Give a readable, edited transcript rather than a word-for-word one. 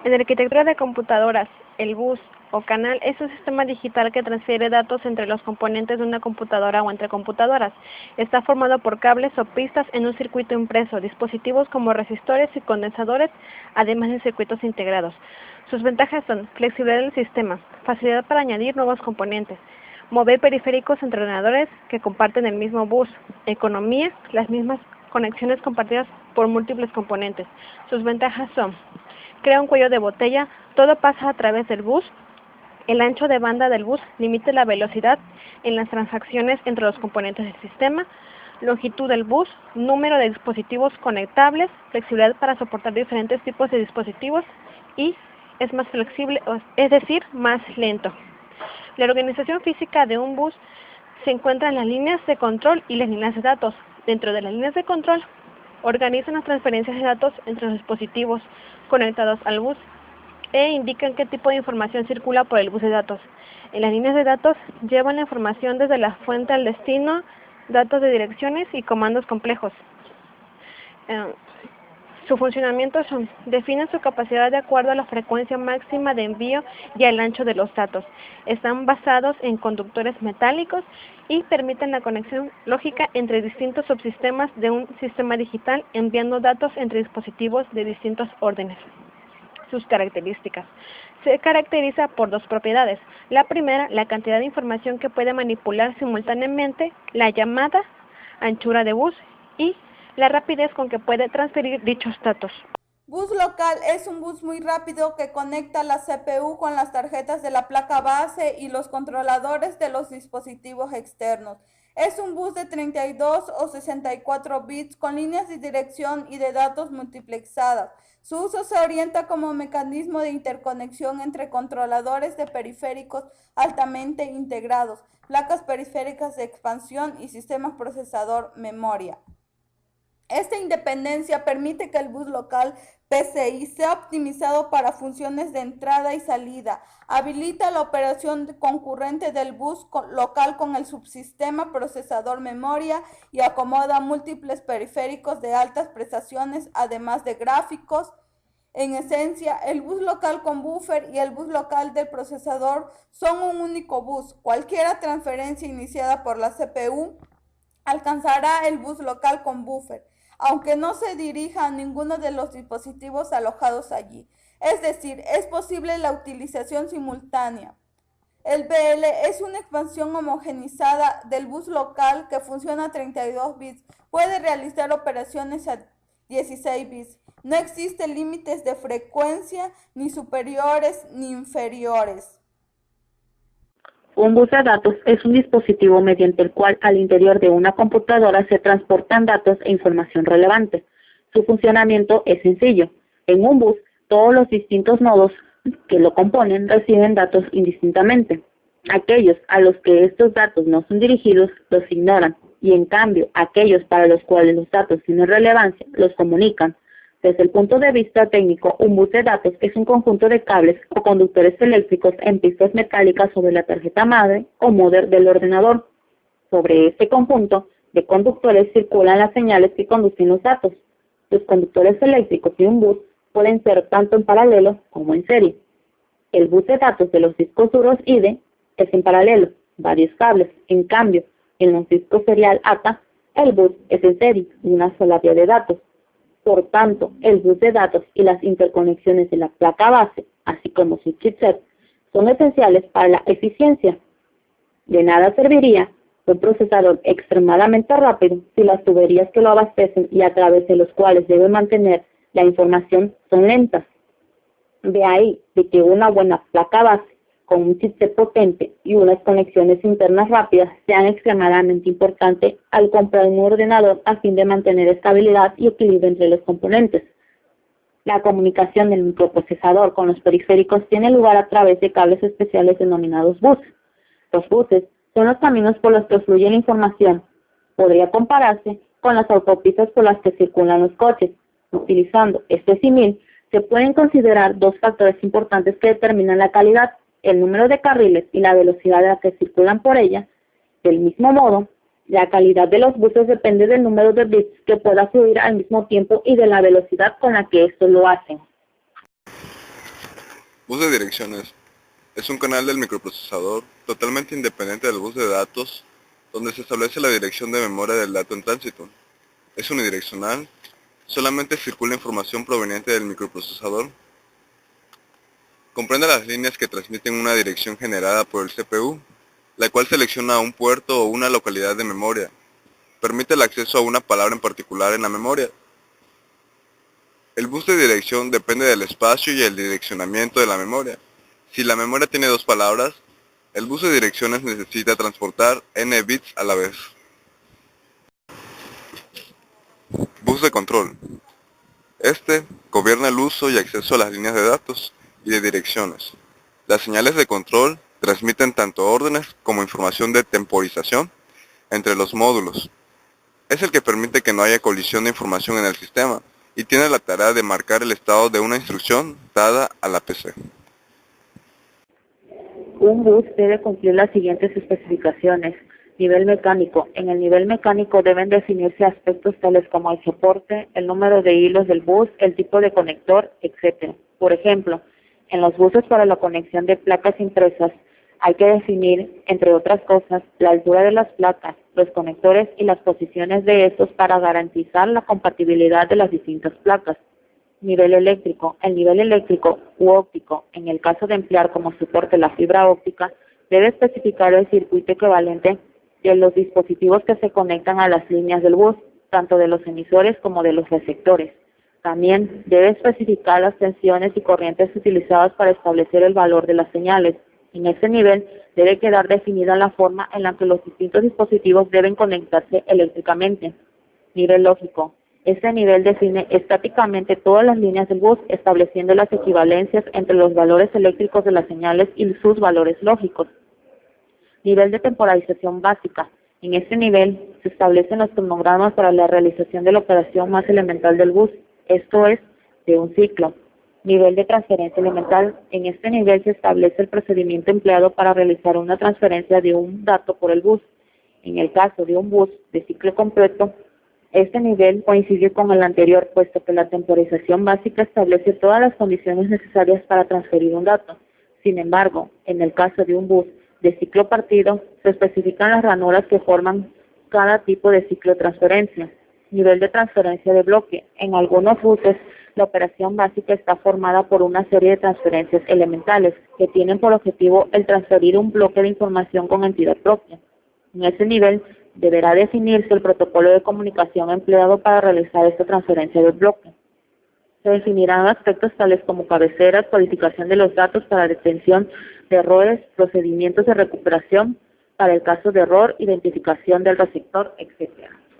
En la arquitectura de computadoras, el bus o canal es un sistema digital que transfiere datos entre los componentes de una computadora o entre computadoras. Está formado por cables o pistas en un circuito impreso, dispositivos como resistores y condensadores, además de circuitos integrados. Sus ventajas son flexibilidad del sistema, facilidad para añadir nuevos componentes, mover periféricos entre ordenadores que comparten el mismo bus, economía, las mismas conexiones compartidas por múltiples componentes. Sus ventajas son: crea un cuello de botella, todo pasa a través del bus. El ancho de banda del bus limita la velocidad en las transacciones entre los componentes del sistema. Longitud del bus, número de dispositivos conectables, flexibilidad para soportar diferentes tipos de dispositivos y es más flexible, es decir, más lento. La organización física de un bus se encuentra en las líneas de control y las líneas de datos. Dentro de las líneas de control, organizan las transferencias de datos entre los dispositivos conectados al bus e indican qué tipo de información circula por el bus de datos. En las líneas de datos llevan la información desde la fuente al destino, datos de direcciones y comandos complejos. Su funcionamiento son: definen su capacidad de acuerdo a la frecuencia máxima de envío y al ancho de los datos. Están basados en conductores metálicos y permiten la conexión lógica entre distintos subsistemas de un sistema digital, enviando datos entre dispositivos de distintos órdenes. Sus características. Se caracteriza por dos propiedades. La primera, la cantidad de información que puede manipular simultáneamente, la llamada anchura de bus, y la rapidez con que puede transferir dichos datos. Bus local es un bus muy rápido que conecta la CPU con las tarjetas de la placa base y los controladores de los dispositivos externos. Es un bus de 32 o 64 bits con líneas de dirección y de datos multiplexadas. Su uso se orienta como mecanismo de interconexión entre controladores de periféricos altamente integrados, placas periféricas de expansión y sistemas procesador memoria. Esta independencia permite que el bus local PCI sea optimizado para funciones de entrada y salida, habilita la operación concurrente del bus local con el subsistema procesador memoria y acomoda múltiples periféricos de altas prestaciones, además de gráficos. En esencia, el bus local con buffer y el bus local del procesador son un único bus. Cualquier transferencia iniciada por la CPU alcanzará el bus local con buffer, aunque no se dirija a ninguno de los dispositivos alojados allí. Es decir, es posible la utilización simultánea. El BL es una expansión homogeneizada del bus local que funciona a 32 bits. Puede realizar operaciones a 16 bits. No existen límites de frecuencia, ni superiores ni inferiores. Un bus de datos es un dispositivo mediante el cual al interior de una computadora se transportan datos e información relevante. Su funcionamiento es sencillo. En un bus, todos los distintos nodos que lo componen reciben datos indistintamente. Aquellos a los que estos datos no son dirigidos los ignoran y en cambio aquellos para los cuales los datos tienen relevancia los comunican. Desde el punto de vista técnico, un bus de datos es un conjunto de cables o conductores eléctricos en pistas metálicas sobre la tarjeta madre o módem del ordenador. Sobre este conjunto de conductores circulan las señales que conducen los datos. Los conductores eléctricos de un bus pueden ser tanto en paralelo como en serie. El bus de datos de los discos duros IDE es en paralelo, varios cables. En cambio, en los discos serial ATA, el bus es en serie, una sola vía de datos. Por tanto, el bus de datos y las interconexiones de la placa base, así como su chipset, son esenciales para la eficiencia. De nada serviría un procesador extremadamente rápido si las tuberías que lo abastecen y a través de los cuales debe mantener la información son lentas. De ahí de que una buena placa base con un chipset potente y unas conexiones internas rápidas sean extremadamente importantes al comprar un ordenador a fin de mantener estabilidad y equilibrio entre los componentes. La comunicación del microprocesador con los periféricos tiene lugar a través de cables especiales denominados buses. Los buses son los caminos por los que fluye la información. Podría compararse con las autopistas por las que circulan los coches. Utilizando este símil, se pueden considerar dos factores importantes que determinan la calidad: el número de carriles y la velocidad a la que circulan por ella. Del mismo modo, la calidad de los buses depende del número de bits que pueda fluir al mismo tiempo y de la velocidad con la que estos lo hacen. Bus de direcciones. Es un canal del microprocesador totalmente independiente del bus de datos, donde se establece la dirección de memoria del dato en tránsito. Es unidireccional, solamente circula información proveniente del microprocesador. Comprende las líneas que transmiten una dirección generada por el CPU, la cual selecciona un puerto o una localidad de memoria. Permite el acceso a una palabra en particular en la memoria. El bus de dirección depende del espacio y el direccionamiento de la memoria. Si la memoria tiene dos palabras, el bus de direcciones necesita transportar n bits a la vez. Bus de control. Este gobierna el uso y acceso a las líneas de datos y de direcciones. Las señales de control transmiten tanto órdenes como información de temporización entre los módulos. Es el que permite que no haya colisión de información en el sistema y tiene la tarea de marcar el estado de una instrucción dada a la PC. Un bus debe cumplir las siguientes especificaciones. Nivel mecánico. En el nivel mecánico deben definirse aspectos tales como el soporte, el número de hilos del bus, el tipo de conector, etc. Por ejemplo, en los buses para la conexión de placas impresas hay que definir, entre otras cosas, la altura de las placas, los conectores y las posiciones de estos para garantizar la compatibilidad de las distintas placas. Nivel eléctrico. El nivel eléctrico u óptico, en el caso de emplear como soporte la fibra óptica, debe especificar el circuito equivalente de los dispositivos que se conectan a las líneas del bus, tanto de los emisores como de los receptores. También debe especificar las tensiones y corrientes utilizadas para establecer el valor de las señales. En este nivel debe quedar definida la forma en la que los distintos dispositivos deben conectarse eléctricamente. Nivel lógico. Este nivel define estáticamente todas las líneas del bus, estableciendo las equivalencias entre los valores eléctricos de las señales y sus valores lógicos. Nivel de temporización básica. En este nivel se establecen los cronogramas para la realización de la operación más elemental del bus, esto es, de un ciclo. Nivel de transferencia elemental. En este nivel se establece el procedimiento empleado para realizar una transferencia de un dato por el bus. En el caso de un bus de ciclo completo, este nivel coincide con el anterior, puesto que la temporización básica establece todas las condiciones necesarias para transferir un dato. Sin embargo, en el caso de un bus de ciclo partido, se especifican las ranuras que forman cada tipo de ciclo de transferencia. Nivel de transferencia de bloque. En algunos buses, la operación básica está formada por una serie de transferencias elementales que tienen por objetivo el transferir un bloque de información con entidad propia. En ese nivel, deberá definirse el protocolo de comunicación empleado para realizar esta transferencia de bloque. Se definirán aspectos tales como cabeceras, codificación de los datos para detención de errores, procedimientos de recuperación para el caso de error, identificación del receptor, etc.